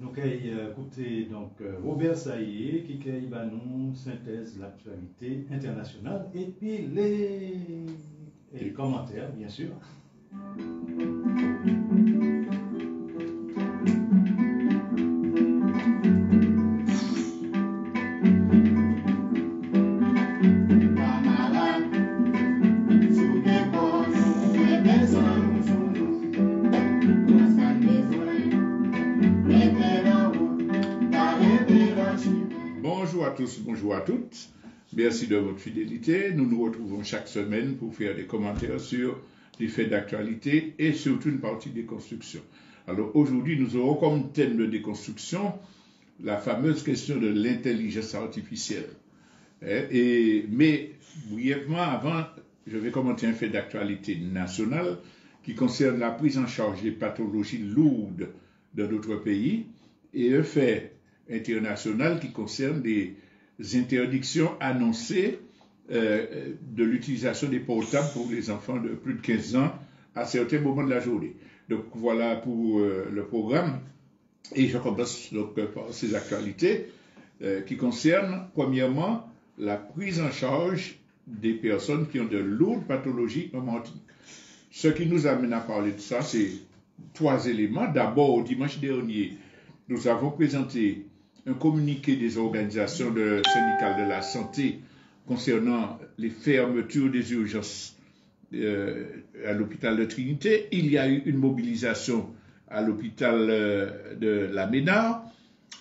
Nous avons écouté donc Robert Saillé qui a nous synthèse de l'actualité internationale et puis les commentaires, bien sûr. Bonjour à tous, bonjour à toutes. Merci de votre fidélité. Nous nous retrouvons chaque semaine pour faire des commentaires sur des faits d'actualité et surtout une partie des constructions. Alors aujourd'hui, nous aurons comme thème de déconstruction la fameuse question de l'intelligence artificielle. Mais brièvement, avant, je vais commenter un fait d'actualité nationale qui concerne la prise en charge des pathologies lourdes dans d'autres pays et un fait international qui concerne des interdictions annoncées de l'utilisation des portables pour les enfants de plus de 15 ans à certains moments de la journée. Donc voilà pour le programme. Et je commence donc par ces actualités qui concernent premièrement la prise en charge des personnes qui ont de lourdes pathologies en Martinique. Ce qui nous amène à parler de ça, c'est trois éléments. D'abord, dimanche dernier, nous avons présenté un communiqué des organisations syndicales de la santé concernant les fermetures des urgences à l'hôpital de Trinité. Il y a eu une mobilisation à l'hôpital de la Ménard.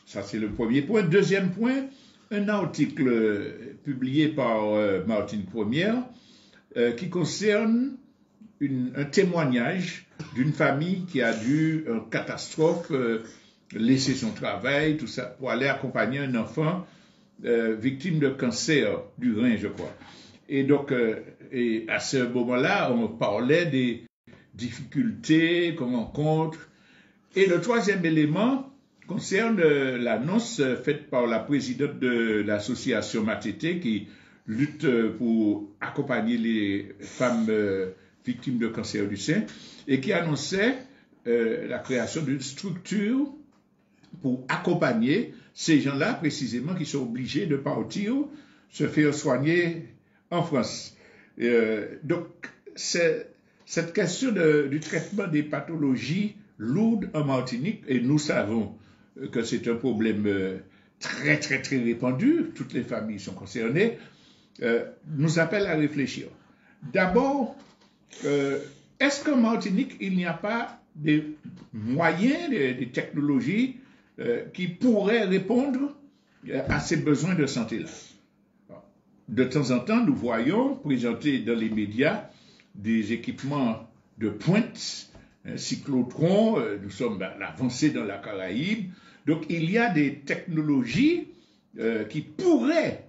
Ça, c'est le premier point. Deuxième point, un article publié par Martine Première qui concerne un témoignage d'une famille qui a dû, en catastrophe, laisser son travail, tout ça, pour aller accompagner un enfant victime de cancer du rein, je crois. Et donc, et à ce moment-là, on parlait des difficultés qu'on rencontre. Et le troisième élément concerne l'annonce faite par la présidente de l'association Matete qui lutte pour accompagner les femmes victimes de cancer du sein et qui annonçait la création d'une structure pour accompagner ces gens-là précisément qui sont obligés de partir se faire soigner en France. Donc, cette question du traitement des pathologies lourdes en Martinique, et nous savons que c'est un problème très, très, très répandu, toutes les familles sont concernées, nous appelle à réfléchir. D'abord, est-ce qu'en Martinique, il n'y a pas des moyens, des technologies qui pourraient répondre à ces besoins de santé-là? De temps en temps, nous voyons présenter dans les médias des équipements de pointe, cyclotrons, nous sommes à l'avancée dans la Caraïbe. Donc, il y a des technologies qui pourraient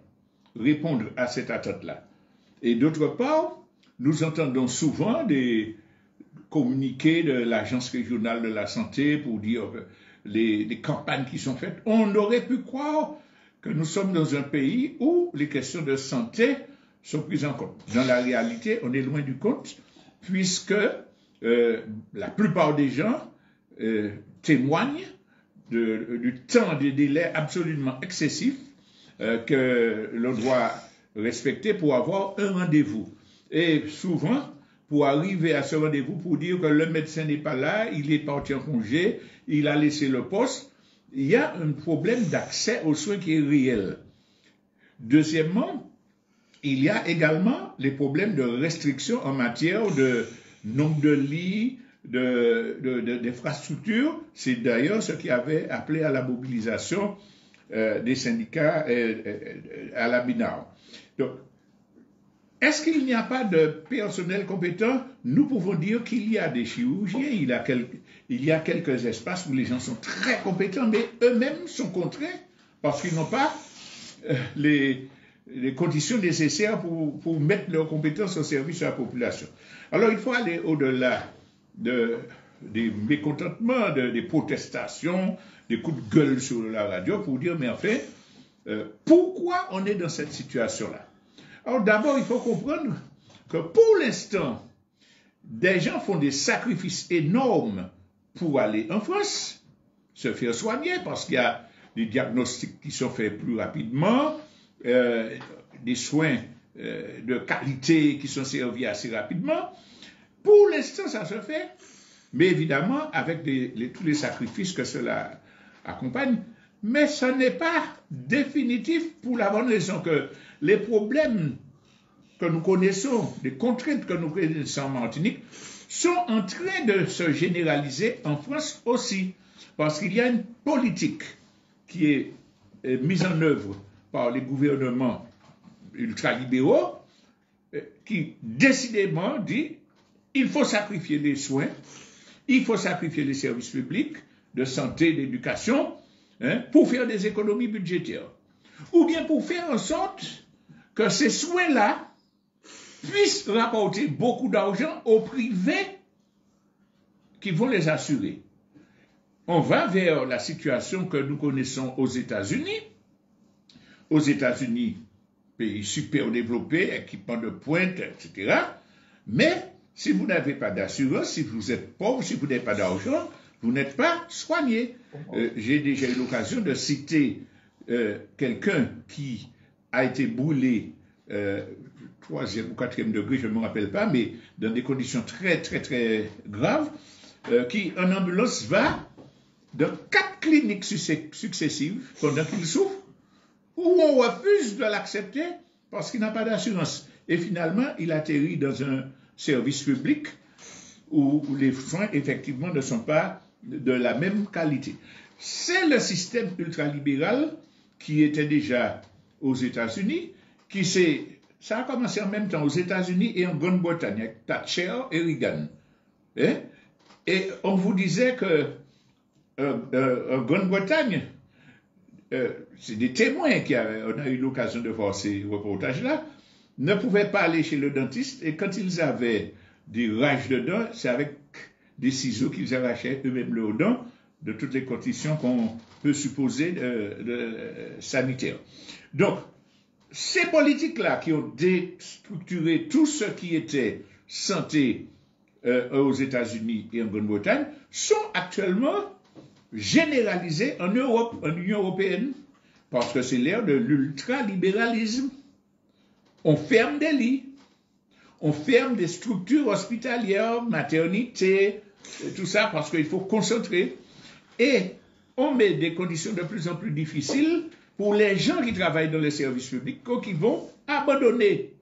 répondre à cette attente-là. Et d'autre part, nous entendons souvent des communiqués de l'Agence régionale de la santé pour dire les campagnes qui sont faites. On aurait pu croire que nous sommes dans un pays où les questions de santé sont prises en compte. Dans la réalité, on est loin du compte, puisque la plupart des gens témoignent du temps de délai absolument excessif que l'on doit respecter pour avoir un rendez-vous. Et souvent, pour arriver à ce rendez-vous, pour dire que le médecin n'est pas là, il est parti en congé, il a laissé le poste, il y a un problème d'accès aux soins qui est réel. Deuxièmement, il y a également les problèmes de restriction en matière de nombre de lits, d'infrastructures. C'est d'ailleurs ce qui avait appelé à la mobilisation des syndicats à la Ménard. Donc, est-ce qu'il n'y a pas de personnel compétent? Nous pouvons dire qu'il y a des chirurgiens, il y a quelques espaces où les gens sont très compétents, mais eux-mêmes sont contraints parce qu'ils n'ont pas les conditions nécessaires pour mettre leurs compétences au service de la population. Alors, il faut aller au-delà des mécontentements, des protestations, des coups de gueule sur la radio pour dire, mais en fait, pourquoi on est dans cette situation-là? Alors d'abord, il faut comprendre que pour l'instant, des gens font des sacrifices énormes pour aller en France. se faire soigner parce qu'il y a des diagnostics qui sont faits plus rapidement, des soins de qualité qui sont servis assez rapidement. Pour l'instant, ça se fait, mais évidemment, avec tous les sacrifices que cela accompagne. Mais ce n'est pas définitif pour la bonne raison que les problèmes que nous connaissons, les contraintes que nous connaissons en Martinique, sont en train de se généraliser en France aussi. Parce qu'il y a une politique qui est mise en œuvre par les gouvernements ultralibéraux qui décidément dit il faut sacrifier les soins, il faut sacrifier les services publics de santé, d'éducation, pour faire des économies budgétaires. Ou bien pour faire en sorte que ces soins-là puissent rapporter beaucoup d'argent aux privés qui vont les assurer. On va vers la situation que nous connaissons aux États-Unis. Aux États-Unis, pays super développé, équipement de pointe, etc. Mais si vous n'avez pas d'assurance, si vous êtes pauvre, si vous n'avez pas d'argent, vous n'êtes pas soigné. J'ai déjà eu l'occasion de citer quelqu'un qui a été brûlé 3e ou 4e degré, je ne me rappelle pas, mais dans des conditions très, très, très graves, qui en ambulance va dans 4 cliniques successives pendant qu'il souffre, où on refuse de l'accepter parce qu'il n'a pas d'assurance. Et finalement, il atterrit dans un service public où les soins, effectivement, ne sont pas de la même qualité. C'est le système ultralibéral qui était déjà aux États-Unis, ça a commencé en même temps aux États-Unis et en Grande-Bretagne, avec Thatcher et Reagan. Et on vous disait que en Grande-Bretagne, c'est des témoins on a eu l'occasion de voir ces reportages-là, ne pouvaient pas aller chez le dentiste et quand ils avaient des rages de dents, c'est avec des ciseaux qu'ils arrachaient eux-mêmes leurs dents de toutes les conditions qu'on peut supposer sanitaires. Donc, ces politiques-là qui ont déstructuré tout ce qui était santé aux États-Unis et en Grande-Bretagne sont actuellement généralisées en Europe, en Union européenne, parce que c'est l'ère de l'ultralibéralisme. On ferme des lits, on ferme des structures hospitalières, maternités, tout ça, parce qu'il faut concentrer. Et on met des conditions de plus en plus difficiles pour les gens qui travaillent dans les services publics, qui vont abandonner.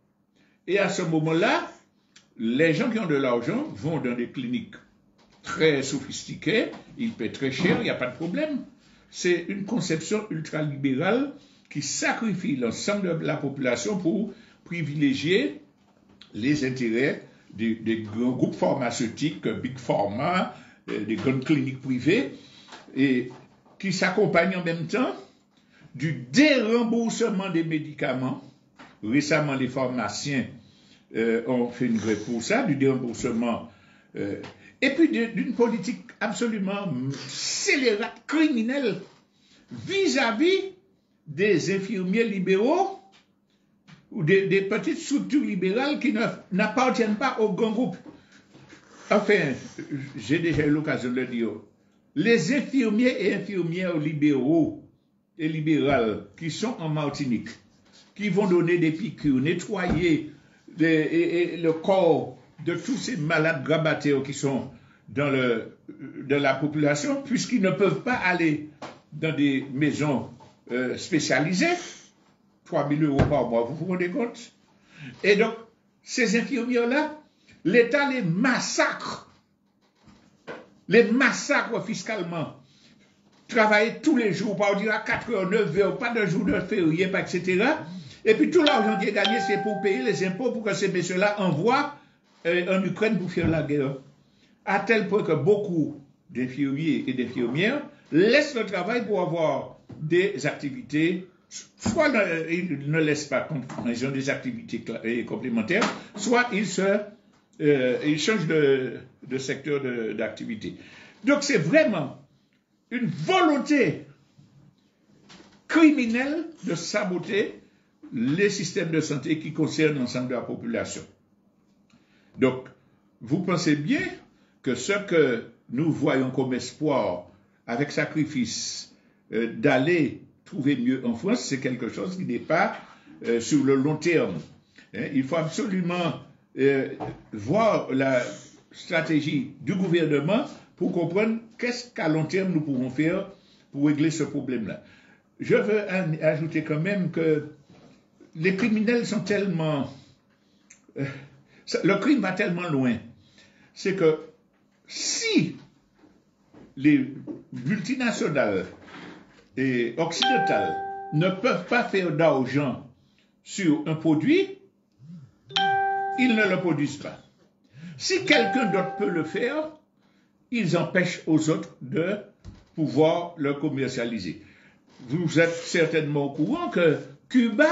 Et à ce moment-là, les gens qui ont de l'argent vont dans des cliniques très sophistiquées, ils paient très cher, il n'y a pas de problème. C'est une conception ultralibérale qui sacrifie l'ensemble de la population pour privilégier les intérêts des grands groupes pharmaceutiques, Big Pharma, des grandes cliniques privées, et qui s'accompagnent en même temps du déremboursement des médicaments. Récemment, les pharmaciens ont fait une grève pour ça, du déremboursement, et puis d'une politique absolument scélérate, criminelle, vis-à-vis des infirmiers libéraux ou des petites structures libérales qui n'appartiennent pas aux grands groupes. Enfin, j'ai déjà eu l'occasion de le dire, les infirmiers et infirmières libéraux et libérales qui sont en Martinique, qui vont donner des piqûres, nettoyer le corps de tous ces malades grabataires qui sont dans la population, puisqu'ils ne peuvent pas aller dans des maisons spécialisées, 3 000 € par mois, vous vous rendez compte? Et donc, ces infirmières-là, l'État les massacre fiscalement. Travailler tous les jours, par dire à 4 h, 9 h, pas de jour de férié, etc. Et puis tout l'argent qui est gagné, c'est pour payer les impôts pour que ces messieurs-là envoient en Ukraine pour faire la guerre. À tel point que beaucoup d'infirmiers et d'infirmières laissent le travail pour avoir des activités, soit ils ne laissent pas, ils ont des activités complémentaires, soit ils changent de secteur d'activité. Donc c'est vraiment une volonté criminelle de saboter les systèmes de santé qui concernent l'ensemble de la population. Donc, vous pensez bien que ce que nous voyons comme espoir avec sacrifice, d'aller trouver mieux en France, c'est quelque chose qui n'est pas sur le long terme. Il faut absolument voir la stratégie du gouvernement pour comprendre qu'est-ce qu'à long terme nous pouvons faire pour régler ce problème-là. Je veux ajouter quand même que les criminels sont tellement... le crime va tellement loin. C'est que si les multinationales et occidentales ne peuvent pas faire d'argent sur un produit, ils ne le produisent pas. Si quelqu'un d'autre peut le faire, ils empêchent aux autres de pouvoir le commercialiser. Vous êtes certainement au courant que Cuba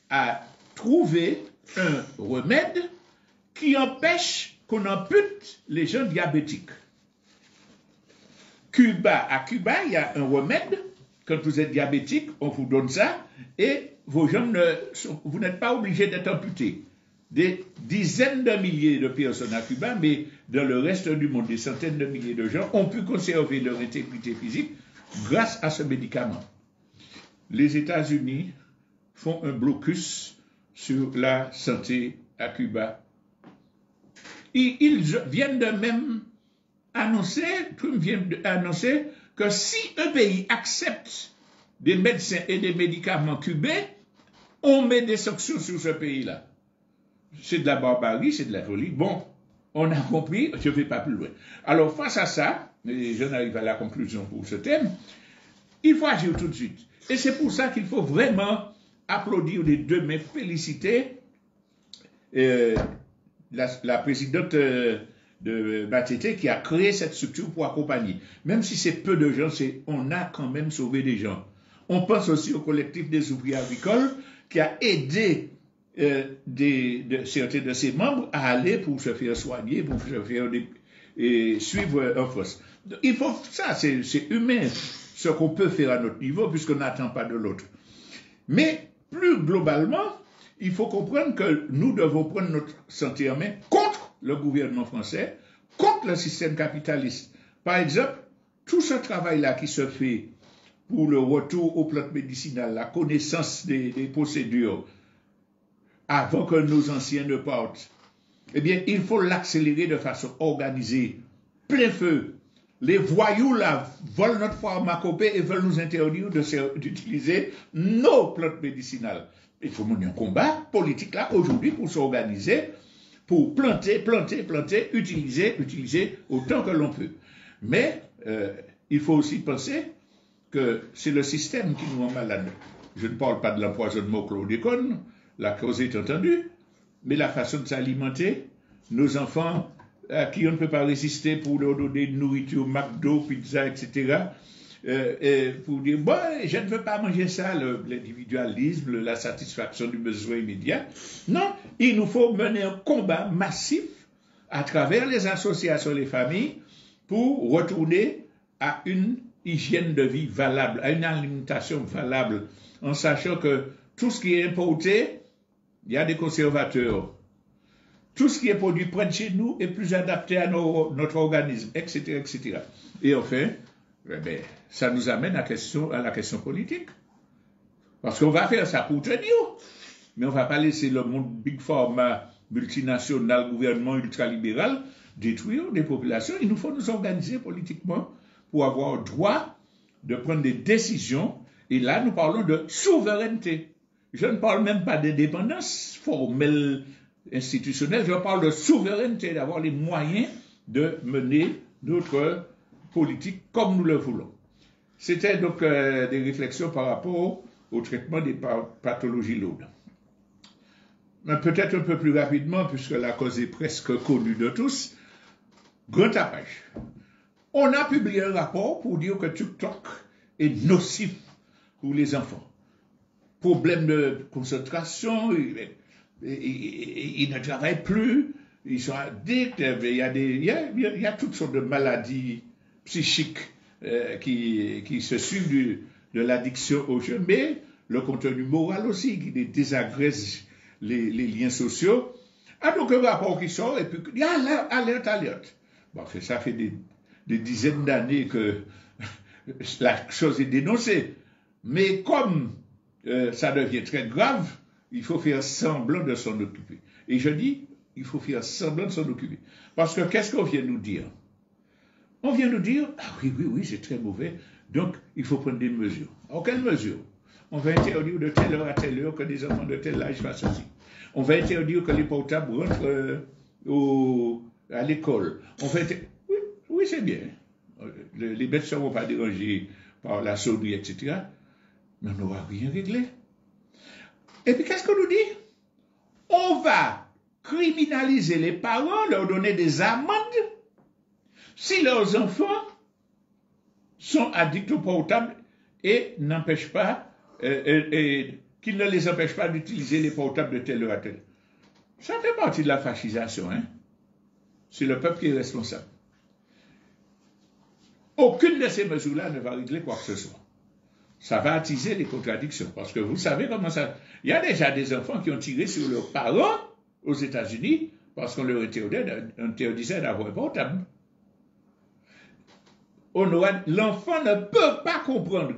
a trouvé un remède qui empêche qu'on ampute les gens diabétiques. À Cuba, il y a un remède. Quand vous êtes diabétique, on vous donne ça et vos jambes vous n'êtes pas obligé d'être amputés. Des dizaines de milliers de personnes à Cuba, mais dans le reste du monde, des centaines de milliers de gens ont pu conserver leur intégrité physique grâce à ce médicament. Les États-Unis font un blocus sur la santé à Cuba. Ils viennent de même annoncer, Trump vient d'annoncer que si un pays accepte des médecins et des médicaments cubains, on met des sanctions sur ce pays-là. C'est de la barbarie, c'est de la folie. Bon, on a compris, je ne vais pas plus loin. Alors, face à ça, et j'en arrive à la conclusion pour ce thème, il faut agir tout de suite. Et c'est pour ça qu'il faut vraiment applaudir les deux mains, féliciter la présidente de Matete qui a créé cette structure pour accompagner. Même si c'est peu de gens, on a quand même sauvé des gens. On pense aussi au collectif des ouvriers agricoles qui a aidé certains de ses membres à aller pour se faire soigner, pour se faire suivre en France. Il faut ça, c'est humain, ce qu'on peut faire à notre niveau puisqu'on n'attend pas de l'autre. Mais plus globalement, il faut comprendre que nous devons prendre notre santé en main contre le gouvernement français, contre le système capitaliste. Par exemple, tout ce travail-là qui se fait pour le retour aux plantes médicinales, la connaissance des procédures, avant que nos anciens ne partent, eh bien, il faut l'accélérer de façon organisée, plein feu. Les voyous, là, volent notre pharmacopée et veulent nous interdire d'utiliser nos plantes médicinales. Il faut mener un combat politique, là, aujourd'hui, pour s'organiser, pour planter, utiliser autant que l'on peut. Mais, il faut aussi penser que c'est le système qui nous rend malade. Je ne parle pas de l'empoisonnement au chlordécone, la cause est entendue, mais la façon de s'alimenter, nos enfants à qui on ne peut pas résister pour leur donner de nourriture, McDo, pizza, etc., pour dire, bon, je ne veux pas manger ça, l'individualisme, la satisfaction du besoin immédiat. Non, il nous faut mener un combat massif à travers les associations, les familles, pour retourner à une hygiène de vie valable, à une alimentation valable, en sachant que tout ce qui est importé, il y a des conservateurs. Tout ce qui est produit près de chez nous est plus adapté à notre organisme, etc., etc. Et enfin, ça nous amène à la question politique. Parce qu'on va faire ça pour tenir, mais on ne va pas laisser le monde big pharma, multinational, gouvernement ultralibéral détruire des populations. Il nous faut nous organiser politiquement pour avoir le droit de prendre des décisions. Et là, nous parlons de souveraineté. Je ne parle même pas d'indépendance formelle, institutionnelle. Je parle de souveraineté, d'avoir les moyens de mener notre politique comme nous le voulons. C'était donc des réflexions par rapport au traitement des pathologies lourdes. Mais peut-être un peu plus rapidement, puisque la cause est presque connue de tous, grand tapage. On a publié un rapport pour dire que TikTok est nocif pour les enfants. Problème de concentration, ils ne travaillent plus, ils sont addicts, il y a toutes sortes de maladies psychiques qui se suivent de l'addiction au jeu, mais le contenu moral aussi, qui désagrège les liens sociaux. Ah, donc un rapport qui sort, et puis, alerte. Bon, ça fait des dizaines d'années que la chose est dénoncée. Mais comme ça devient très grave, il faut faire semblant de s'en occuper. Et je dis, il faut faire semblant de s'en occuper. Parce que qu'est-ce qu'on vient nous dire? On vient nous dire, ah oui, c'est très mauvais, donc il faut prendre des mesures. Alors, quelles mesures? On va interdire de telle heure à telle heure que des enfants de tel âge fassent ceci. On va interdire que les portables rentrent à l'école. On va oui, c'est bien. Les bêtes ne seront pas dérangées par la sonnerie, etc. Mais on n'aura rien réglé. Et puis, qu'est-ce qu'on nous dit? On va criminaliser les parents, leur donner des amendes si leurs enfants sont addicts au portable et n'empêchent pas, qu'ils ne les empêchent pas d'utiliser les portables de telle heure à telle. Ça fait partie de la fascisation, hein? C'est le peuple qui est responsable. Aucune de ces mesures-là ne va régler quoi que ce soit. Ça va attiser les contradictions. Parce que vous savez comment ça... Il y a déjà des enfants qui ont tiré sur leurs parents aux États-Unis parce qu'on leur interdisait d'avoir un portable. L'enfant ne peut pas comprendre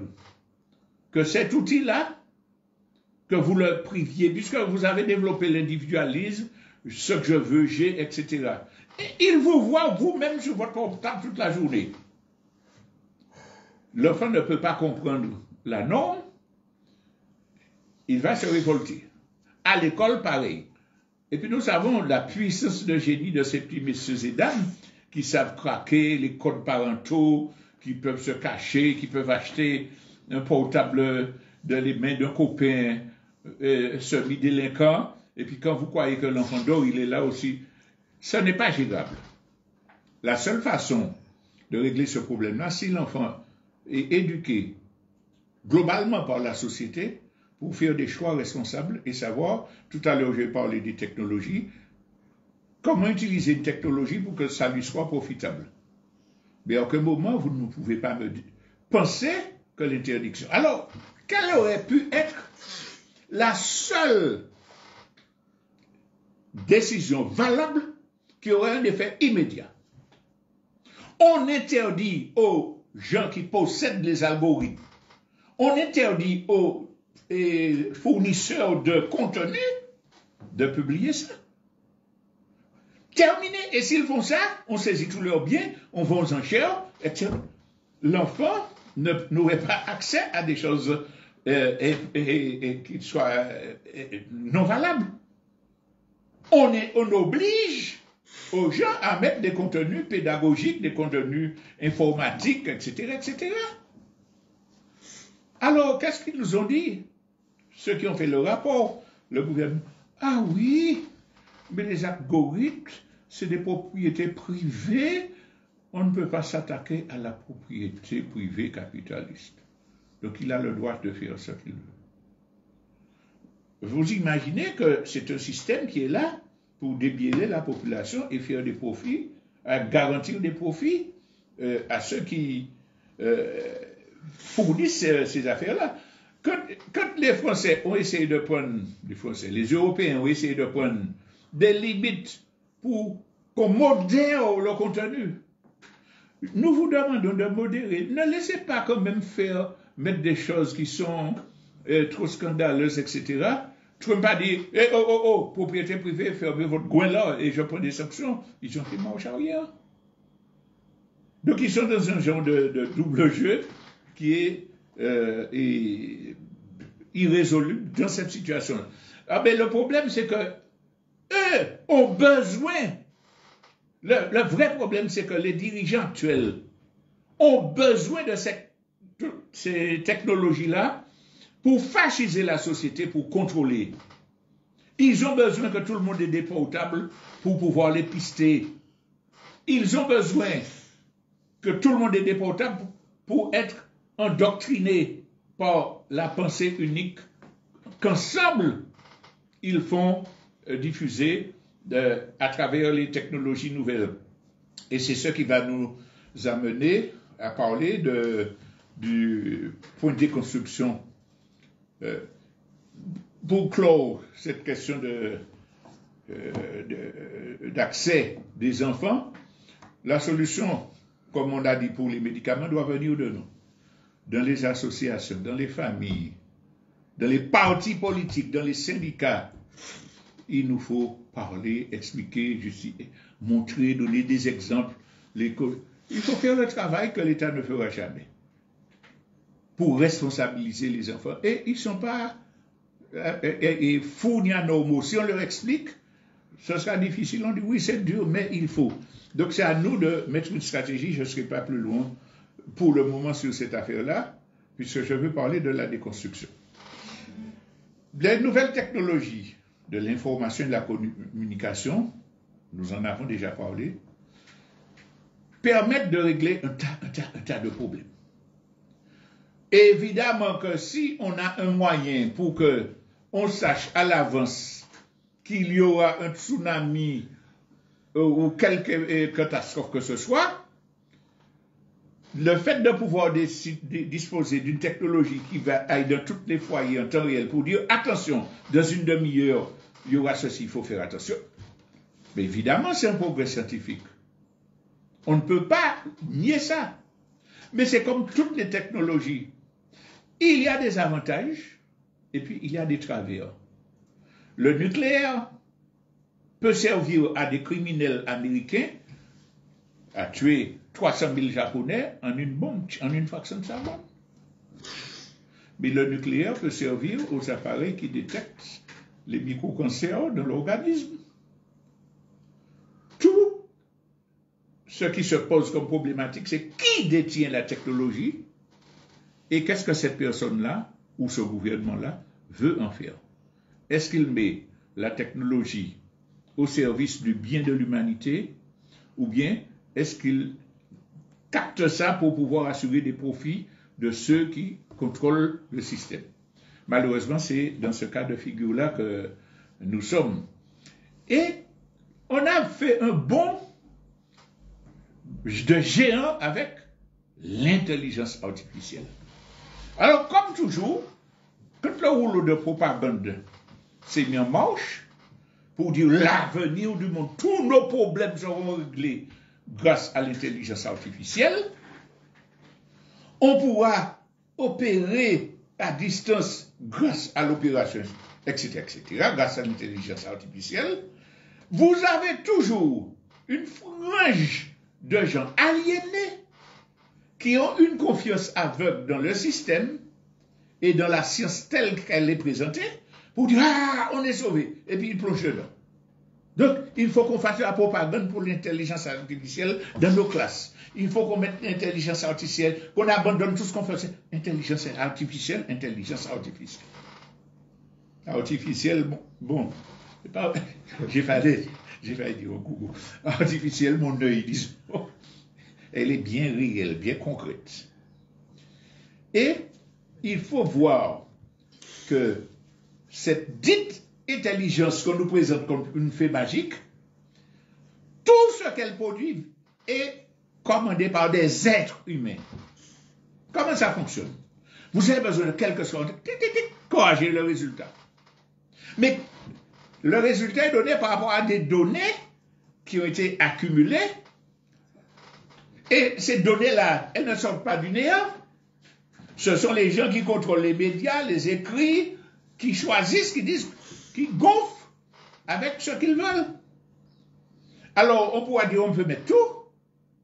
que cet outil-là, que vous le priviez, puisque vous avez développé l'individualisme, ce que je veux, j'ai, etc. Et il vous voit vous-même sur votre portable toute la journée. L'enfant ne peut pas comprendre la norme, il va se révolter. À l'école, pareil. Et puis nous savons la puissance de génie de ces petits messieurs et dames qui savent craquer les codes parentaux, qui peuvent se cacher, qui peuvent acheter un portable dans les mains d'un copain semi-délinquant, et puis quand vous croyez que l'enfant dort, il est là aussi. Ce n'est pas gérable. La seule façon de régler ce problème-là, si l'enfant est éduqué globalement par la société pour faire des choix responsables et savoir, tout à l'heure j'ai parlé des technologies, comment utiliser une technologie pour que ça lui soit profitable. Mais à aucun moment, vous ne pouvez pas me penser que l'interdiction. Alors, quelle aurait pu être la seule décision valable qui aurait un effet immédiat? On interdit aux gens qui possèdent les algorithmes, on interdit aux fournisseurs de contenu de publier ça. Terminé. Et s'ils font ça, on saisit tous leurs biens, on vend aux enchères, etc. L'enfant n'aurait pas accès à des choses qui soient non valables. On oblige aux gens à mettre des contenus pédagogiques, des contenus informatiques, etc., etc. Alors, qu'est-ce qu'ils nous ont dit? Ceux qui ont fait le rapport, le gouvernement. Ah oui, mais les algorithmes, c'est des propriétés privées. On ne peut pas s'attaquer à la propriété privée capitaliste. Donc, il a le droit de faire ce qu'il veut. Vous imaginez que c'est un système qui est là pour débiaiser la population et faire des profits, garantir des profits à ceux qui fournissent ces affaires-là. Quand les Français ont essayé de prendre, les Européens ont essayé de prendre des limites pour qu'on modère le contenu, nous vous demandons de modérer. Ne laissez pas quand même mettre des choses qui sont trop scandaleuses, etc. Trump a dit, propriété privée, fermez votre coin là et je prends des sanctions. Ils ont fait marche arrière. Donc ils sont dans un genre de double jeu qui est irrésolu dans cette situation-là. Ah ben le problème c'est que eux ont besoin, le vrai problème c'est que les dirigeants actuels ont besoin de ces technologies-là pour fasciser la société, pour contrôler. Ils ont besoin que tout le monde ait des portables pour pouvoir les pister. Ils ont besoin que tout le monde ait des portables pour être endoctrinés par la pensée unique qu'ensemble, ils font diffuser à travers les technologies nouvelles. Et c'est ce qui va nous amener à parler du point de déconstruction. Pour clore cette question d'accès des enfants, la solution, comme on a dit pour les médicaments, doit venir de nous. dans les associations, dans les familles, dans les partis politiques, dans les syndicats, il nous faut parler, expliquer, montrer, donner des exemples. Il faut faire le travail que l'État ne fera jamais pour responsabiliser les enfants. Et ils ne sont pas fous ni anormaux. Si on leur explique, ce sera difficile. On dit oui, c'est dur, mais il faut. Donc c'est à nous de mettre une stratégie. Je ne serai pas plus loin pour le moment sur cette affaire-là, puisque je veux parler de la déconstruction. Les nouvelles technologies de l'information et de la communication, nous en avons déjà parlé, permettent de régler un tas de problèmes. Évidemment que si on a un moyen pour que on sache à l'avance qu'il y aura un tsunami ou quelque catastrophe que ce soit, le fait de pouvoir disposer d'une technologie qui va aller dans tous les foyers en temps réel pour dire attention, dans une demi-heure, il y aura ceci, il faut faire attention. Mais évidemment, c'est un progrès scientifique. On ne peut pas nier ça. Mais c'est comme toutes les technologies. Il y a des avantages et puis il y a des travers. Le nucléaire peut servir à des criminels américains à tuer 300 000 Japonais en une bombe, en une fraction de seconde. Mais le nucléaire peut servir aux appareils qui détectent les microcancers dans l'organisme. Tout ce qui se pose comme problématique, c'est qui détient la technologie et qu'est-ce que cette personne-là ou ce gouvernement-là veut en faire. Est-ce qu'il met la technologie au service du bien de l'humanité ou bien est-ce qu'il capte ça pour pouvoir assurer des profits de ceux qui contrôlent le système? Malheureusement, c'est dans ce cas de figure-là que nous sommes. Et on a fait un bond de géant avec l'intelligence artificielle. Alors, comme toujours, quand le rouleau de propagande s'est mis en marche pour dire l'avenir du monde, tous nos problèmes seront réglés grâce à l'intelligence artificielle, on pourra opérer à distance grâce à l'opération, etc., grâce à l'intelligence artificielle. Vous avez toujours une frange de gens aliénés qui ont une confiance aveugle dans le système et dans la science telle qu'elle est présentée pour dire « Ah, on est sauvé » et puis ils plongent dedans. Donc, il faut qu'on fasse la propagande pour l'intelligence artificielle dans nos classes. Il faut qu'on mette l'intelligence artificielle, qu'on abandonne tout ce qu'on fait. Intelligence artificielle, intelligence artificielle. Artificielle, bon, j'ai failli dire au Google. Artificielle, mon œil, disons. Elle est bien réelle, bien concrète. Et il faut voir que cette dite intelligence qu'on nous présente comme une fée magique, tout ce qu'elle produit est commandé par des êtres humains. Comment ça fonctionne? Vous avez besoin de quelque chose, corriger le résultat. Mais le résultat est donné par rapport à des données qui ont été accumulées. Et ces données-là, elles ne sortent pas du néant. Ce sont les gens qui contrôlent les médias, les écrits, qui choisissent, qui disent, qui gonflent avec ce qu'ils veulent. Alors, on pourra dire, on peut mettre tout.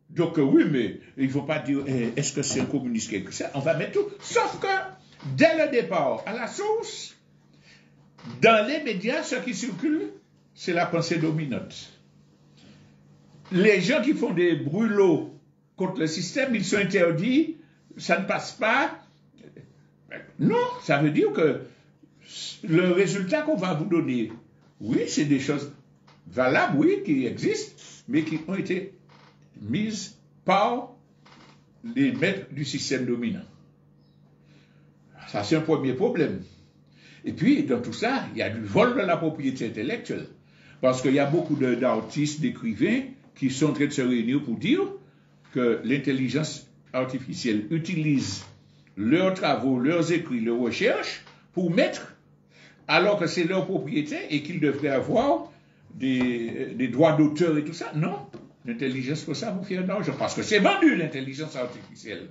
Donc, oui, mais il ne faut pas dire, est-ce que c'est un communiste qui a écrit ça? On va mettre tout. Sauf que, dès le départ, à la source, dans les médias, ce qui circule, c'est la pensée dominante. Les gens qui font des brûlots contre le système, ils sont interdits, ça ne passe pas. Non, ça veut dire que le résultat qu'on va vous donner, oui, c'est des choses valables, oui, qui existent, mais qui ont été mises par les maîtres du système dominant. Ça, c'est un premier problème. Et puis, dans tout ça, il y a du vol de la propriété intellectuelle. Parce qu'il y a beaucoup d'artistes, d'écrivains qui sont en train de se réunir pour dire que l'intelligence artificielle utilise leurs travaux, leurs écrits, leurs recherches pour mettre, alors que c'est leur propriété et qu'ils devraient avoir des droits d'auteur et tout ça. Non, l'intelligence pour ça vous fait un argent parce que c'est vendu l'intelligence artificielle.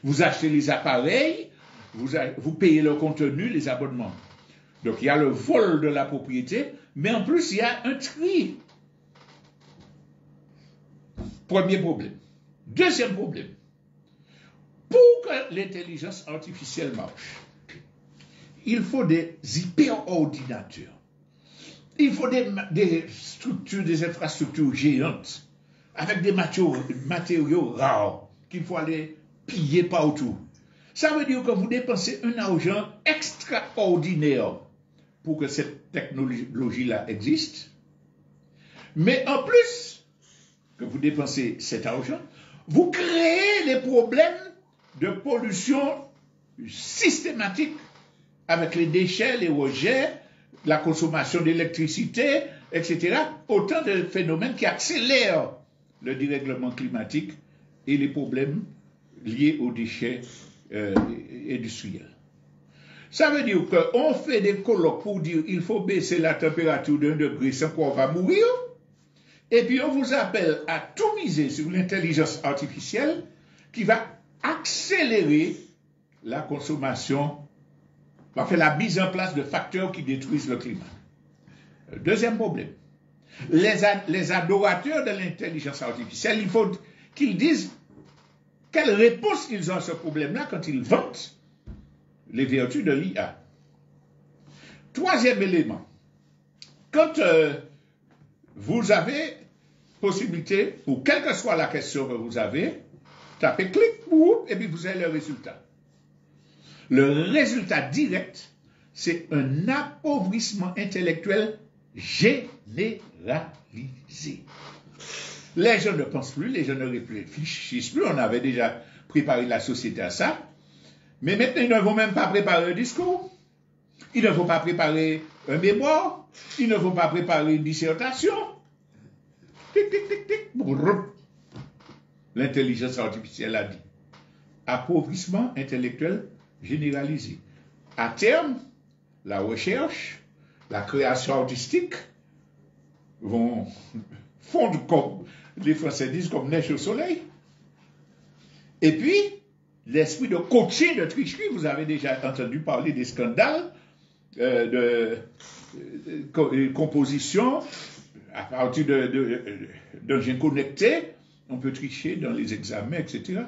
Vous achetez les appareils, vous payez le contenu, les abonnements. Donc il y a le vol de la propriété, mais en plus il y a un tri. Premier problème. Deuxième problème. Pour que l'intelligence artificielle marche, il faut des hyperordinateurs. Il faut des structures, des infrastructures géantes, avec des matériaux rares qu'il faut aller piller partout. Ça veut dire que vous dépensez un argent extraordinaire pour que cette technologie-là existe. Mais en plus que vous dépensez cet argent, vous créez des problèmes de pollution systématique avec les déchets, les rejets, la consommation d'électricité, etc. Autant de phénomènes qui accélèrent le dérèglement climatique et les problèmes liés aux déchets industriels. Ça veut dire qu'on fait des colloques pour dire qu'il faut baisser la température d'1 degré sans qu'on va mourir, et puis on vous appelle à tout miser sur l'intelligence artificielle qui va accélérer la consommation, enfin la mise en place de facteurs qui détruisent le climat. Deuxième problème, les adorateurs de l'intelligence artificielle, il faut qu'ils disent quelle réponse ils ont à ce problème-là quand ils vantent les vertus de l'IA. Troisième élément, quand vous avez possibilité, ou quelle que soit la question que vous avez, tapez clic, et puis vous avez le résultat. Le résultat direct, c'est un appauvrissement intellectuel généralisé. Les gens ne pensent plus, les gens ne réfléchissent plus, on avait déjà préparé la société à ça, mais maintenant ils ne vont même pas préparer un discours, ils ne vont pas préparer un mémoire, ils ne vont pas préparer une dissertation. Tic, tic, tic, tic. L'intelligence artificielle a dit appauvrissement intellectuel généralisé. À terme, la recherche, la création artistique vont fondre, comme les Français disent, comme neige au soleil. Et puis, l'esprit de coaching, de tricherie, vous avez déjà entendu parler des scandales de composition à partir d'engins connectés. On peut tricher dans les examens, etc.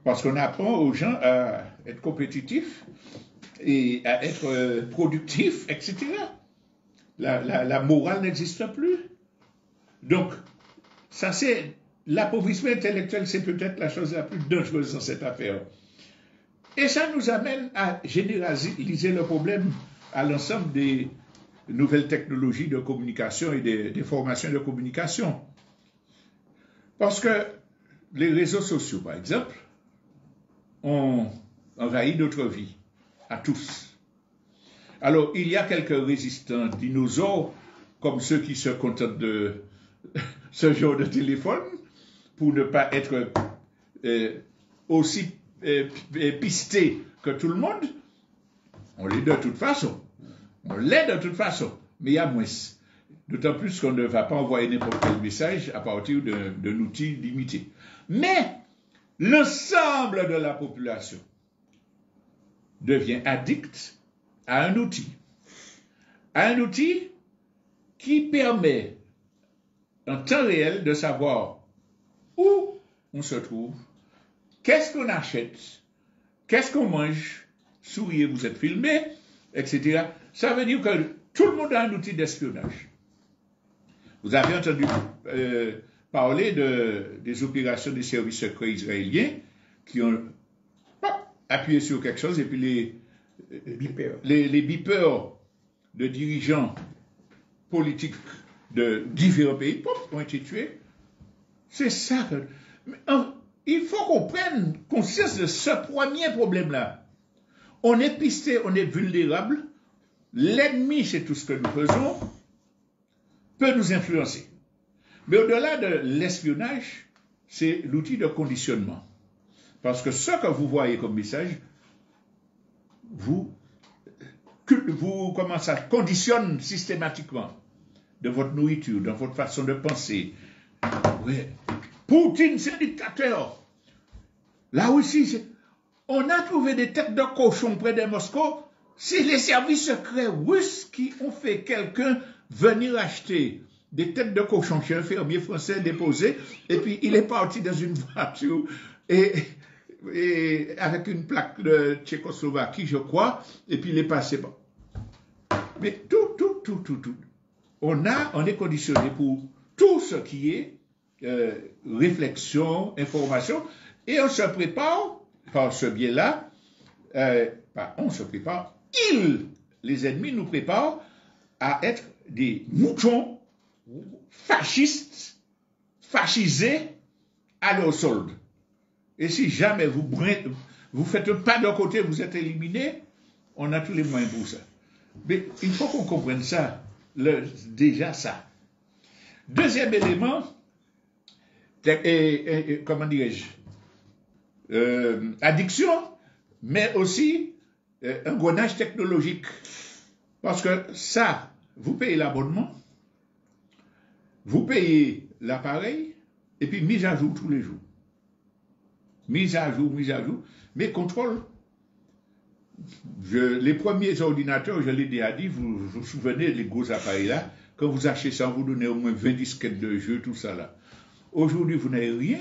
Parce qu'on apprend aux gens à être compétitifs et à être productifs, etc. La morale n'existe plus. Donc, ça c'est l'appauvrissement intellectuel, c'est peut-être la chose la plus dangereuse dans cette affaire. Et ça nous amène à généraliser le problème à l'ensemble des nouvelles technologies de communication et des formations de communication. Parce que les réseaux sociaux, par exemple, ont envahi notre vie, à tous. Alors, il y a quelques résistants dinosaures, comme ceux qui se contentent de ce genre de téléphone, pour ne pas être aussi pistés que tout le monde. On l'est de toute façon. Mais il y a moins. D'autant plus qu'on ne va pas envoyer n'importe quel message à partir d'un outil limité. Mais l'ensemble de la population devient addict à un outil. Un outil qui permet en temps réel de savoir où on se trouve, qu'est-ce qu'on achète, qu'est-ce qu'on mange, souriez, vous êtes filmé, etc. Ça veut dire que tout le monde a un outil d'espionnage. Vous avez entendu parler des opérations des services secrets israéliens qui ont appuyé sur quelque chose et puis les beepers de dirigeants politiques de différents pays ont été tués. C'est ça. Il faut qu'on prenne conscience de ce premier problème-là. On est pisté, on est vulnérable. L'ennemi, c'est tout ce que nous faisons, peut nous influencer. Mais au-delà de l'espionnage, c'est l'outil de conditionnement. Parce que ce que vous voyez comme message, vous comment ça conditionne systématiquement de votre nourriture, de votre façon de penser. Ouais. Poutine, c'est un dictateur. La Russie, on a trouvé des têtes de cochon près de Moscou. C'est les services secrets russes qui ont fait quelqu'un venir acheter des têtes de cochon chez un fermier français déposé, et puis il est parti dans une voiture et avec une plaque de Tchécoslovaquie, je crois, et puis il est passé. Mais tout. On est conditionné pour tout ce qui est réflexion, information, et on se prépare par ce biais-là, les ennemis nous préparent à être des moutons fascistes, fascisés à leur solde. Et si jamais vous faites un pas d'un côté, vous êtes éliminé, on a tous les moyens pour ça. Mais il faut qu'on comprenne ça, déjà ça. Deuxième élément, comment dirais-je, addiction, mais aussi engrenage technologique. Parce que ça, vous payez l'abonnement, vous payez l'appareil, et puis mise à jour tous les jours. Mise à jour, mais contrôle. Les premiers ordinateurs, je l'ai déjà dit, vous vous souvenez des gros appareils là, quand vous achetez ça, vous donnez au moins 20 disquettes de jeux, tout ça là. Aujourd'hui, vous n'avez rien.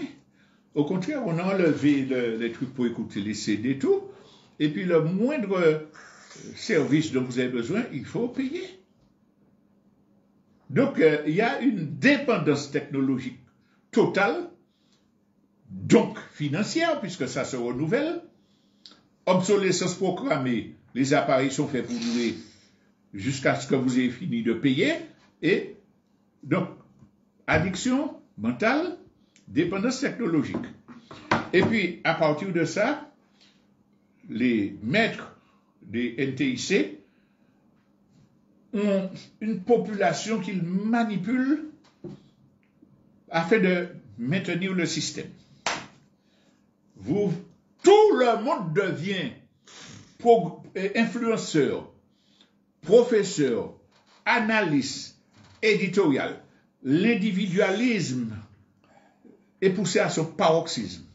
Au contraire, on a enlevé les trucs pour écouter les CD et tout, et puis le moindre service dont vous avez besoin, il faut payer. Donc, il y a une dépendance technologique totale, donc financière, puisque ça se renouvelle. Obsolescence programmée, les appareils sont faits pour durer jusqu'à ce que vous ayez fini de payer. Et donc, addiction mentale, dépendance technologique. Et puis, à partir de ça, les maîtres des NTIC ont une population qu'ils manipulent afin de maintenir le système. Tout le monde devient influenceur, professeur, analyste, éditorial. L'individualisme est poussé à son paroxysme.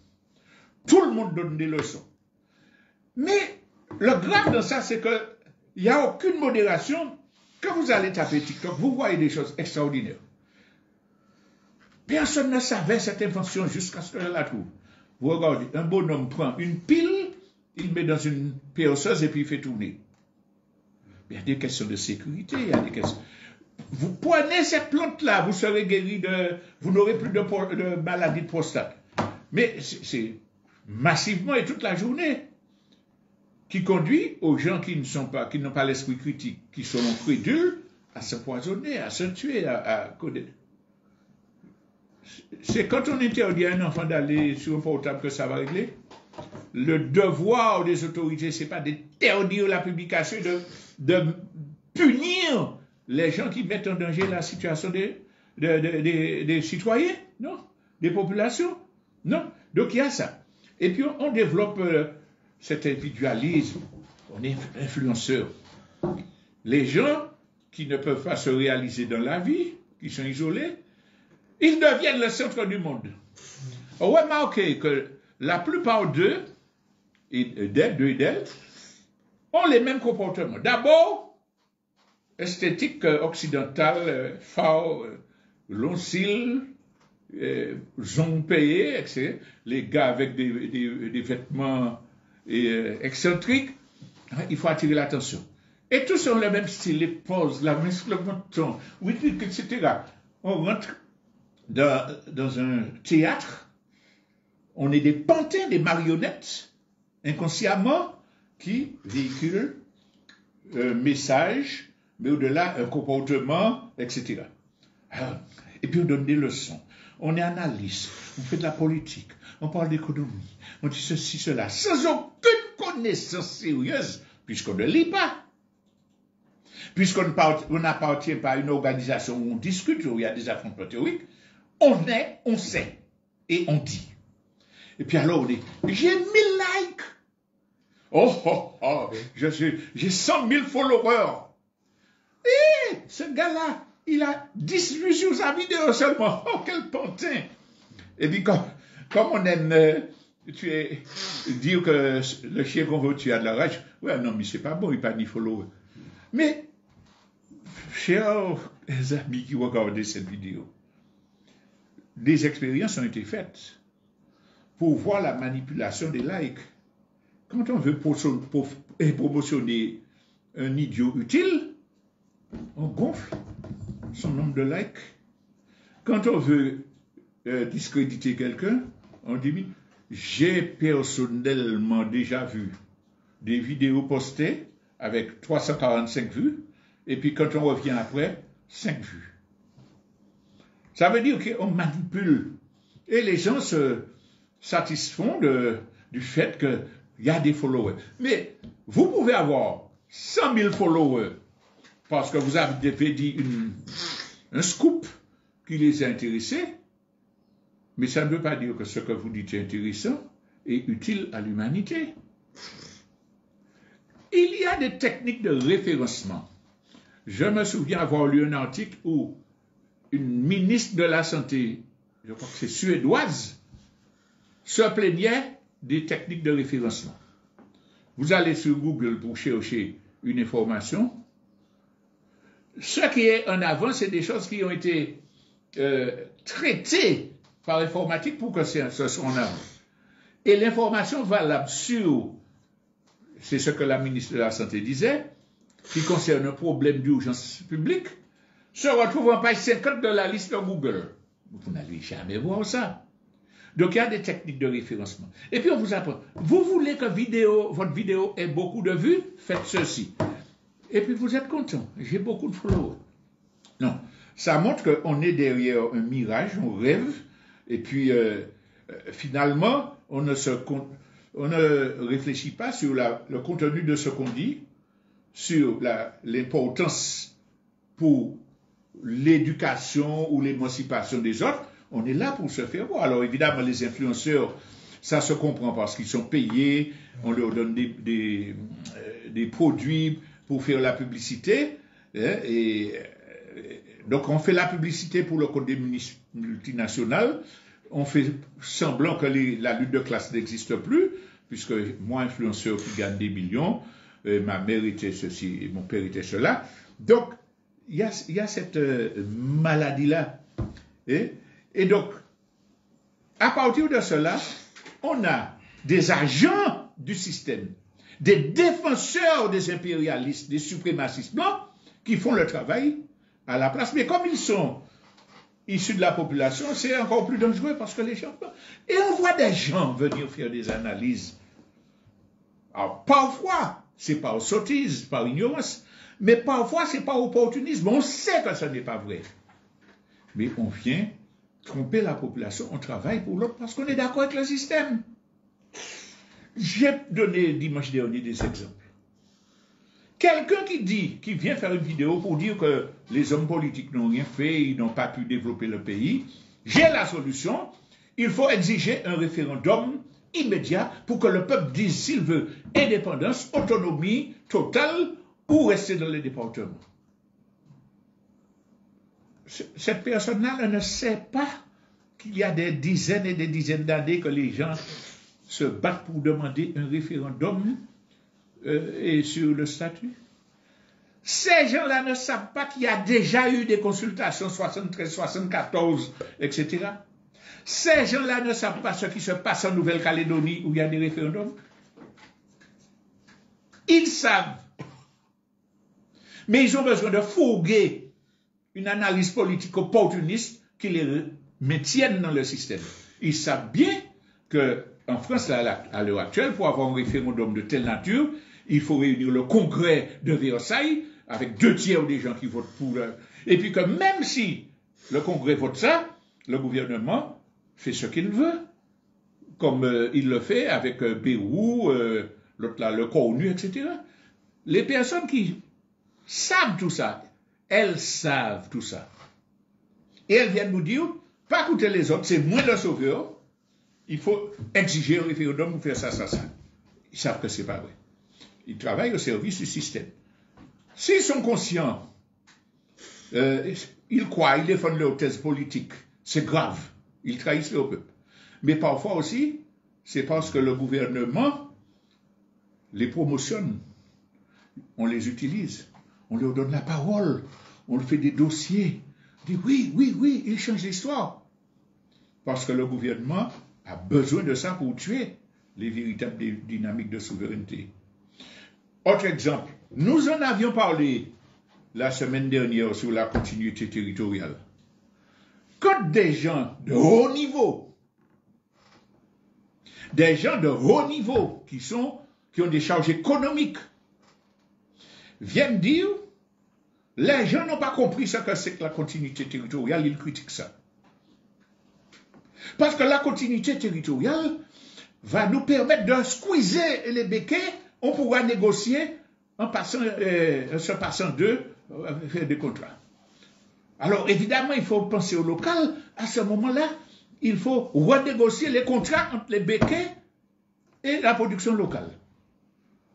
Tout le monde donne des leçons. Mais le grave dans ça, c'est qu'il n'y a aucune modération. Quand vous allez taper TikTok, vous voyez des choses extraordinaires. Personne ne savait cette invention jusqu'à ce que je la trouve. Vous regardez, un bonhomme prend une pile, il met dans une perceuse et puis il fait tourner. Il y a des questions de sécurité, il y a des questions. Vous prenez cette plante-là, vous serez guéri vous n'aurez plus de maladie de prostate. Mais c'est massivement et toute la journée qui conduit aux gens qui n'ont pas l'esprit critique, qui sont crédules, à s'empoisonner, à se tuer, à connaître. C'est quand on interdit à un enfant d'aller sur un portable que ça va régler. Le devoir des autorités, ce n'est pas d'interdire la publication, de punir les gens qui mettent en danger la situation des citoyens, non, des populations, non. Donc il y a ça. Et puis on développe cet individualisme, on est influenceur. Les gens qui ne peuvent pas se réaliser dans la vie, qui sont isolés, ils deviennent le centre du monde. Remarquez que la plupart d'eux et d'elles ont les mêmes comportements. D'abord, esthétique occidentale, fort, long cils, ont payé, etc. Les gars avec des vêtements excentriques, il faut attirer l'attention. Et tous ont le même style, les poses, la main sur le menton, oui, etc. On rentre dans un théâtre, on est des pantins, des marionnettes, inconsciemment, qui véhiculent un message, mais au-delà, un comportement, etc. Alors, et puis on donne des leçons. On est analyste, on fait de la politique, on parle d'économie, on dit ceci, cela, sans aucune connaissance sérieuse, puisqu'on ne lit pas. Puisqu'on n'appartient pas à une organisation où on discute, où il y a des affrontements théoriques, on sait, et on dit. Et puis alors on dit, j'ai 1000 likes. J'ai 100 000 followers. Et ce gars-là, il a 10 vues sur sa vidéo seulement. Oh, quel pantin. Et puis comme on aime dire que le chien qu'on veut tuer a de la rage. Ouais, non, mais c'est pas bon, il pas ni follower. Mais, chers amis qui regardent cette vidéo, des expériences ont été faites pour voir la manipulation des likes. Quand on veut promotionner un idiot utile, on gonfle son nombre de likes. Quand on veut discréditer quelqu'un, on diminue. J'ai personnellement déjà vu des vidéos postées avec 345 vues, et puis quand on revient après, 5 vues. Ça veut dire qu'on manipule. Et les gens se satisfont du fait qu'il y a des followers. Mais vous pouvez avoir 100 000 followers parce que vous avez dit un scoop qui les a intéressés, mais ça ne veut pas dire que ce que vous dites est intéressant et utile à l'humanité. Il y a des techniques de référencement. Je me souviens avoir lu un article où une ministre de la Santé, je crois que c'est suédoise, se plaignait des techniques de référencement. Vous allez sur Google pour chercher une information. Ce qui est en avant, c'est des choses qui ont été traitées par l'informatique pour que ce soit en avant. Et l'information valable sur, c'est ce que la ministre de la Santé disait, qui concerne un problème d'urgence publique, se retrouve en page 50 de la liste de Google. Vous n'allez jamais voir ça. Donc, il y a des techniques de référencement. Et puis, on vous apprend. Vous voulez que votre vidéo ait beaucoup de vues? Faites ceci. Et puis, vous êtes content. J'ai beaucoup de followers. Non. Ça montre qu'on est derrière un mirage, on rêve. Et puis, finalement, on ne réfléchit pas sur le contenu de ce qu'on dit, sur l'importance pour l'éducation ou l'émancipation des autres. On est là pour se faire voir. Alors évidemment, les influenceurs, ça se comprend parce qu'ils sont payés, on leur donne des produits pour faire la publicité. Et donc on fait la publicité pour le compte des multinationales. On fait semblant que la lutte de classe n'existe plus, puisque moi, influenceur qui gagne des millions, ma mère était ceci et mon père était cela. Donc, il y a cette maladie-là. Et donc, à partir de cela, on a des agents du système, des défenseurs des impérialistes, des suprémacistes blancs, qui font le travail à la place. Mais comme ils sont issus de la population, c'est encore plus dangereux parce que les gens... Et on voit des gens venir faire des analyses. Alors, parfois, c'est par sottise, par ignorance, mais parfois, c'est par opportunisme. On sait que ce n'est pas vrai. Mais on vient tromper la population, on travaille pour l'autre parce qu'on est d'accord avec le système. J'ai donné dimanche dernier des exemples. Quelqu'un qui vient faire une vidéo pour dire que les hommes politiques n'ont rien fait, ils n'ont pas pu développer le pays, j'ai la solution. Il faut exiger un référendum immédiat pour que le peuple dise s'il veut indépendance, autonomie totale ou rester dans les départements. Cette personne-là ne sait pas qu'il y a des dizaines et des dizaines d'années que les gens se battent pour demander un référendum et sur le statut. Ces gens-là ne savent pas qu'il y a déjà eu des consultations 73, 74, etc. Ces gens-là ne savent pas ce qui se passe en Nouvelle-Calédonie où il y a des référendums. Ils savent. Mais ils ont besoin de fourguer une analyse politique opportuniste qui les maintienne dans le système. Ils savent bien qu'en France, à l'heure actuelle, pour avoir un référendum de telle nature, il faut réunir le congrès de Versailles avec 2/3 des gens qui votent pour. Et puis que même si le congrès vote ça, le gouvernement fait ce qu'il veut, comme il le fait avec Bérou, l'autre là, le Cornu, etc. Les personnes qui savent tout ça, elles savent tout ça. Et elles viennent nous dire, pas écouter les autres, c'est moins le sauveur, il faut exiger un référendum pour faire ça, ça, ça. Ils savent que c'est pas vrai. Ils travaillent au service du système. S'ils sont conscients, ils croient, ils défendent leur thèse politique, c'est grave. Ils trahissent leur peuple. Mais parfois aussi, c'est parce que le gouvernement les promotionne, on les utilise, on leur donne la parole, on fait des dossiers, on dit oui, ils changent l'histoire. Parce que le gouvernement a besoin de ça pour tuer les véritables dynamiques de souveraineté. Autre exemple, nous en avions parlé la semaine dernière sur la continuité territoriale. Quand des gens de haut niveau, qui ont des charges économiques, viennent dire, les gens n'ont pas compris ce que c'est que la continuité territoriale, ils critiquent ça. Parce que la continuité territoriale va nous permettre de squeezer les béquets, on pourra négocier en se passant d'eux, faire des contrats. Alors évidemment, il faut penser au local. À ce moment-là, il faut renégocier les contrats entre les béquets et la production locale.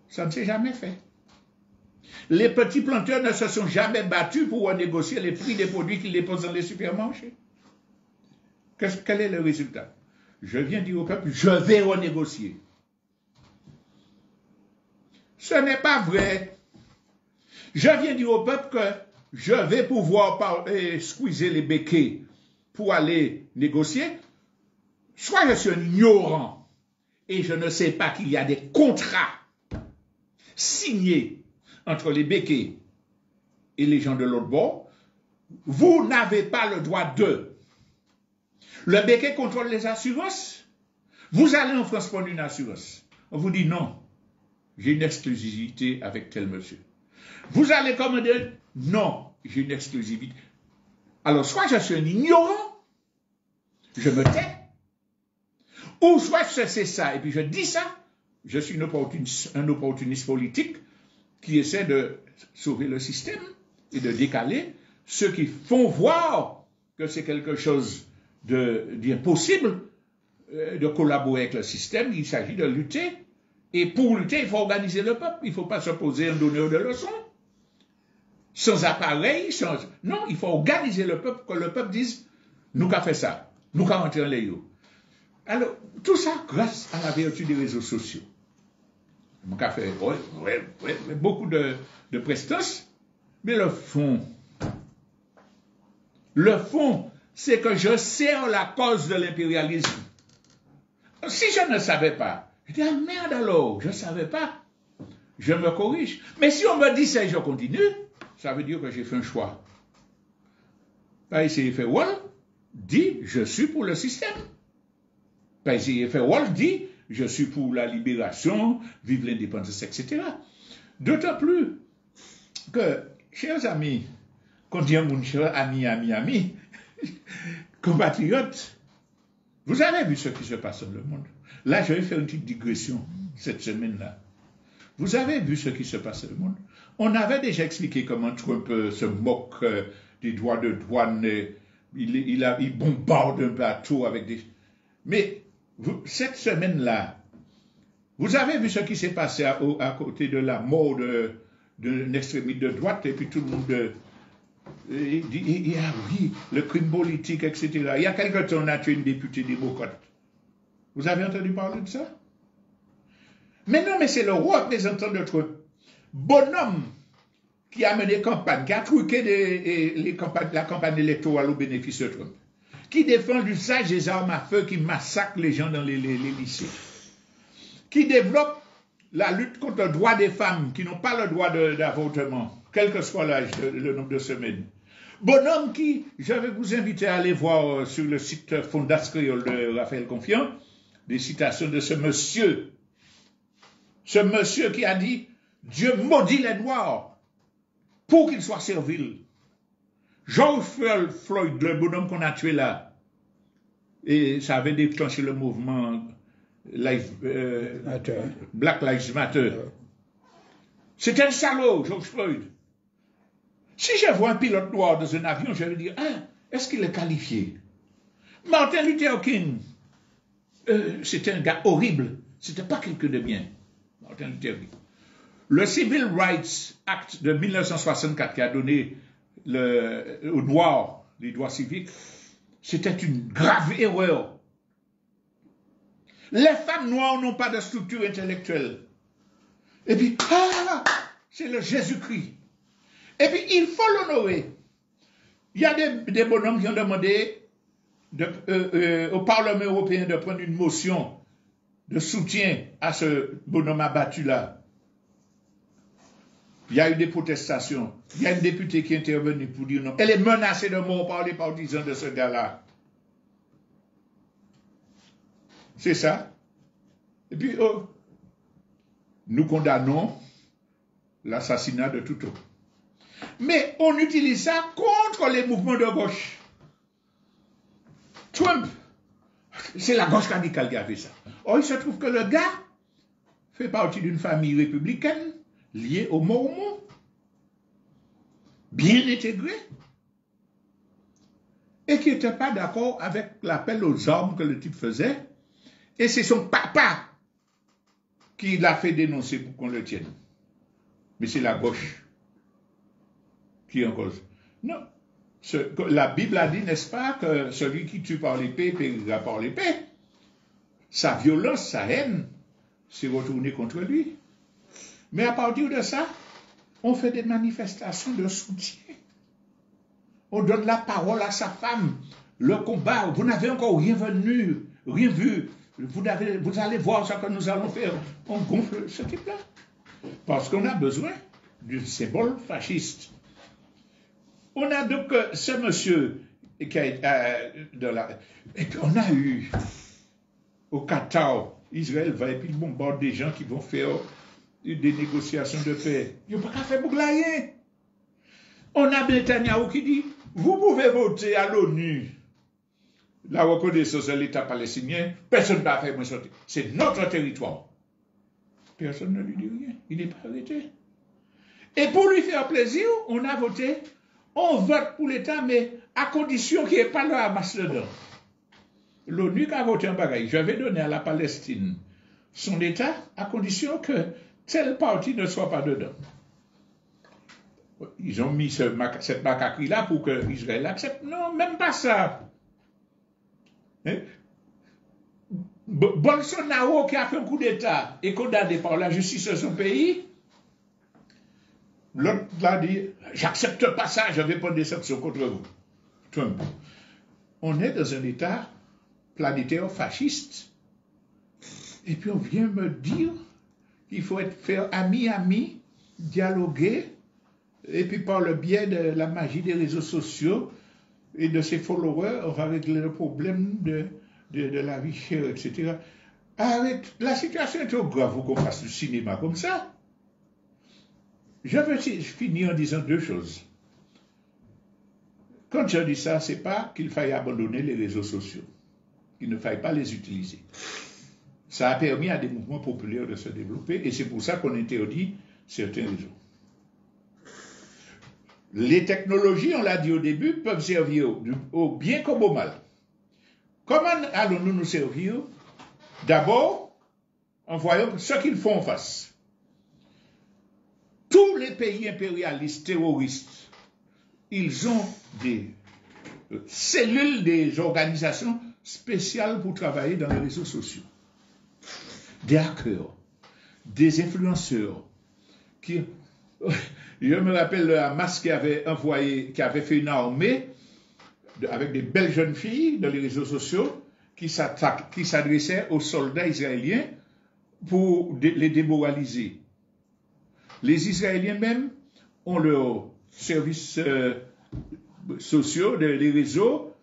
Ça ne s'est jamais fait. Les petits planteurs ne se sont jamais battus pour renégocier les prix des produits qu'ils déposent dans les supermarchés. Quel est le résultat? Je viens dire au peuple, je vais renégocier. Ce n'est pas vrai. Je viens dire au peuple que je vais pouvoir squeezer les béquets pour aller négocier. Soit je suis un ignorant et je ne sais pas qu'il y a des contrats signés entre les béquets et les gens de l'autre bord. Vous n'avez pas le droit de. Le béquet contrôle les assurances. Vous allez en France prendre une assurance. On vous dit non, j'ai une exclusivité avec tel monsieur. Vous allez commander, non, j'ai une exclusivité. Alors, soit je suis un ignorant, je me tais, ou soit je sais ça, et puis je dis ça, je suis un opportuniste politique qui essaie de sauver le système et de décaler ceux qui font voir que c'est quelque chose d'impossible de collaborer avec le système. Il s'agit de lutter. Et pour lutter, il faut organiser le peuple. Il ne faut pas s'opposer à un donneur de leçons. Sans appareil, non, il faut organiser le peuple, que le peuple dise, nous qu'a fait ça, nous qu'a rentré en l'ayo. Alors, tout ça grâce à la vertu des réseaux sociaux. Nous qu'a fait beaucoup de prestance, mais le fond, c'est que je sers la cause de l'impérialisme. Si je ne savais pas, je dis, ah merde alors, je ne savais pas, je me corrige. Mais si on me dit ça et je continue, ça veut dire que j'ai fait un choix. Pas essayer de faire Wall, dit, je suis pour le système. Pas essayer de faire Wall, dit, je suis pour la libération, vive l'indépendance, etc. D'autant plus que, chers amis, quand on dit mon cher ami, compatriotes, vous avez vu ce qui se passe dans le monde. Là, je vais faire une petite digression cette semaine-là. Vous avez vu ce qui se passe dans le monde. On avait déjà expliqué comment Trump se moque des droits de douane. Il bombarde un bateau avec des... Mais cette semaine-là, vous avez vu ce qui s'est passé à côté de la mort d'un extrémiste de droite, et puis tout le monde... Il dit, ah oui, le crime politique, etc. Il y a quelque temps, on a tué une députée démocrate. Vous avez entendu parler de ça? Mais non, mais c'est le représentant de Trump. Bonhomme qui a mené campagne, qui a truqué la campagne électorale au bénéfice de Trump, qui défend l'usage des armes à feu, qui massacre les gens dans les lycées, qui développe la lutte contre le droit des femmes qui n'ont pas le droit d'avortement, quel que soit l'âge, le nombre de semaines. Bonhomme qui, je vais vous inviter à aller voir sur le site Fondas Créole de Raphaël Confiant, des citations de ce monsieur qui a dit « Dieu maudit les Noirs pour qu'ils soient serviles ». George Floyd, le bonhomme qu'on a tué là, et ça avait déclenché le mouvement Black Lives Matter. C'était un salaud, George Floyd. Si je vois un pilote noir dans un avion, je vais dire, ah, est-ce qu'il est qualifié? Martin Luther King, c'était un gars horrible. C'était pas quelqu'un de bien. Martin Luther King. Le Civil Rights Act de 1964 qui a donné aux Noirs les droits civiques, c'était une grave erreur. Les femmes noires n'ont pas de structure intellectuelle. Et puis, c'est le Jésus-Christ. Et puis, il faut l'honorer. Il y a des bonhommes qui ont demandé au Parlement européen de prendre une motion de soutien à ce bonhomme abattu-là. Il y a eu des protestations. Il y a une députée qui est intervenue pour dire non. Elle est menacée de mort par les partisans de ce gars-là. C'est ça. Et puis, nous condamnons l'assassinat de tout autre. Mais on utilise ça contre les mouvements de gauche. Trump, c'est la gauche radicale qui a fait ça. Or, il se trouve que le gars fait partie d'une famille républicaine liée aux Mormons, bien intégrée, et qui n'était pas d'accord avec l'appel aux armes que le type faisait. Et c'est son papa qui l'a fait dénoncer pour qu'on le tienne. Mais c'est la gauche qui est en cause. Non. La Bible a dit, n'est-ce pas, que celui qui tue par l'épée périra par l'épée. Sa violence, sa haine, s'est retournée contre lui. Mais à partir de ça, on fait des manifestations de soutien. On donne la parole à sa femme. Le combat, vous n'avez encore rien vu. Vous allez voir ce que nous allons faire. On gonfle ce type-là. Parce qu'on a besoin du symbole fasciste. On a donc ce monsieur qui a et puis on a eu au Qatar, Israël va et puis il bombarde des gens qui vont faire des négociations de paix. Ils n'ont pas qu'à faire bouglayer. On a Netanyahu qui dit, vous pouvez voter à l'ONU la reconnaissance de l'État palestinien, personne ne va faire moi sortir. C'est notre territoire. Personne ne lui dit rien. Il n'est pas arrêté. Et pour lui faire plaisir, on a voté. On vote pour l'État, mais à condition qu'il n'y ait pas le Hamas dedans. L'ONU qui a voté un bagage, je vais donner à la Palestine son État à condition que tel parti ne soit pas dedans. Ils ont mis cette macaquerie-là pour que Israël accepte. Non, même pas ça. Hein? Bolsonaro qui a fait un coup d'État et condamné par la justice de son pays, l'autre l'a dit, j'accepte pas ça, je vais prendre des sanctions contre vous. Trump. On est dans un État planétaire fasciste. Et puis on vient me dire qu'il faut faire ami, dialoguer, et puis par le biais de la magie des réseaux sociaux et de ses followers, on va régler le problème de la vie chère, etc. La situation est trop grave pour qu'on fasse du cinéma comme ça. Je veux finir en disant deux choses. Quand je dis ça, ce n'est pas qu'il faille abandonner les réseaux sociaux, qu'il ne faille pas les utiliser. Ça a permis à des mouvements populaires de se développer et c'est pour ça qu'on interdit certains réseaux. Les technologies, on l'a dit au début, peuvent servir au bien comme au mal. Comment allons-nous nous servir? D'abord, en voyant ce qu'ils font en face. Tous les pays impérialistes, terroristes, ils ont des cellules, des organisations spéciales pour travailler dans les réseaux sociaux. Des hackers, des influenceurs. Je me rappelle le Hamas qui avait fait une armée avec des belles jeunes filles dans les réseaux sociaux qui s'adressaient aux soldats israéliens pour les démoraliser. Les Israéliens même ont leurs services sociaux, les réseaux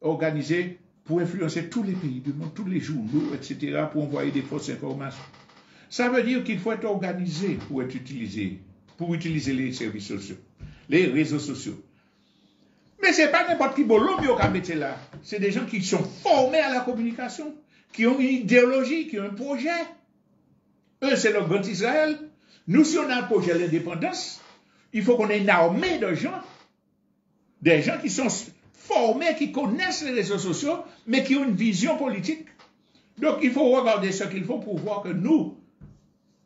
organisés pour influencer tous les pays du monde, tous les journaux, etc., pour envoyer des fausses informations. Ça veut dire qu'il faut être organisé pour utiliser les services sociaux, les réseaux sociaux. Mais ce n'est pas n'importe qui bolon qui a mis là. C'est des gens qui sont formés à la communication, qui ont une idéologie, qui ont un projet. Eux, c'est le grand Israël. Nous, si on a un projet d'indépendance, il faut qu'on ait une armée de gens, des gens qui sont formés, qui connaissent les réseaux sociaux, mais qui ont une vision politique. Donc, il faut regarder ce qu'ils font pour voir que nous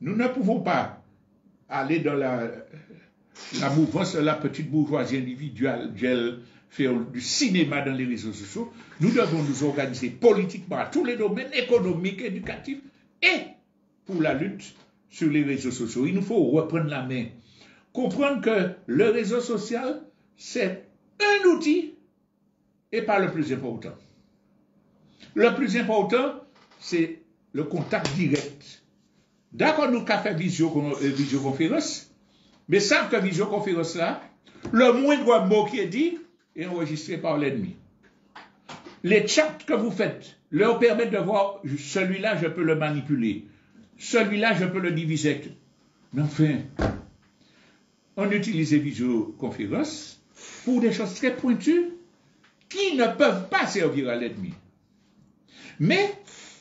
ne pouvons pas aller dans la mouvance de la petite bourgeoisie individuelle faire du cinéma dans les réseaux sociaux. Nous devons nous organiser politiquement à tous les domaines, économiques, éducatifs, et pour la lutte sur les réseaux sociaux. Il nous faut reprendre la main. Comprendre que le réseau social, c'est un outil et pas le plus important. Le plus important, c'est le contact direct. D'accord, nous avons fait visioconférence, mais sans que visioconférence là, le moindre mot qui est dit est enregistré par l'ennemi. Les chats que vous faites leur permettent de voir, celui-là, je peux le manipuler. Celui-là, je peux le diviser. Mais enfin, on utilise les visioconférences pour des choses très pointues qui ne peuvent pas servir à l'ennemi. Mais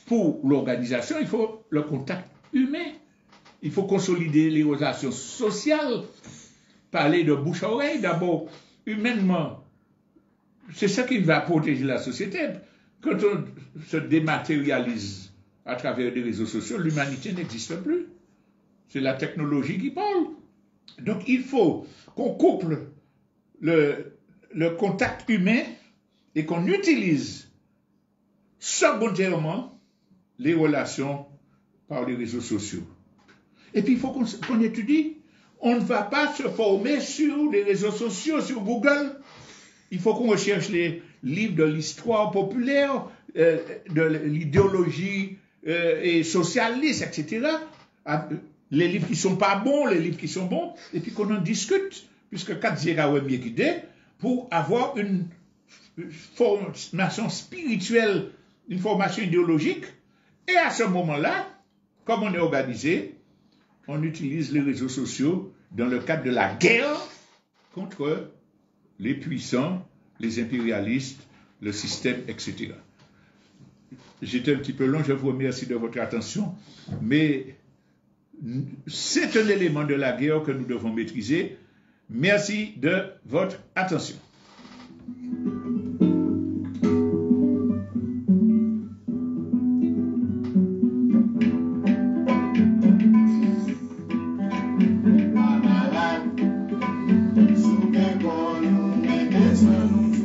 pour l'organisation, il faut le contact humain. Il faut consolider les relations sociales, parler de bouche à oreille, d'abord humainement. C'est ça qui va protéger la société. Quand on se dématérialise à travers les réseaux sociaux, l'humanité n'existe plus. C'est la technologie qui parle. Donc il faut qu'on couple le contact humain et qu'on utilise secondairement les relations par les réseaux sociaux. Et puis il faut qu'on étudie. On ne va pas se former sur les réseaux sociaux, sur Google. Il faut qu'on recherche les livres de l'histoire populaire, de l'idéologie et socialiste, etc. Les livres qui ne sont pas bons, les livres qui sont bons, et puis qu'on en discute, puisque Katzira ou Miekide, pour avoir une formation spirituelle, une formation idéologique, et à ce moment-là, comme on est organisé, on utilise les réseaux sociaux dans le cadre de la guerre contre les puissants, les impérialistes, le système, etc. J'étais un petit peu long, je vous remercie de votre attention, mais c'est un élément de la guerre que nous devons maîtriser. Merci de votre attention. Souke kon nou, men desman nou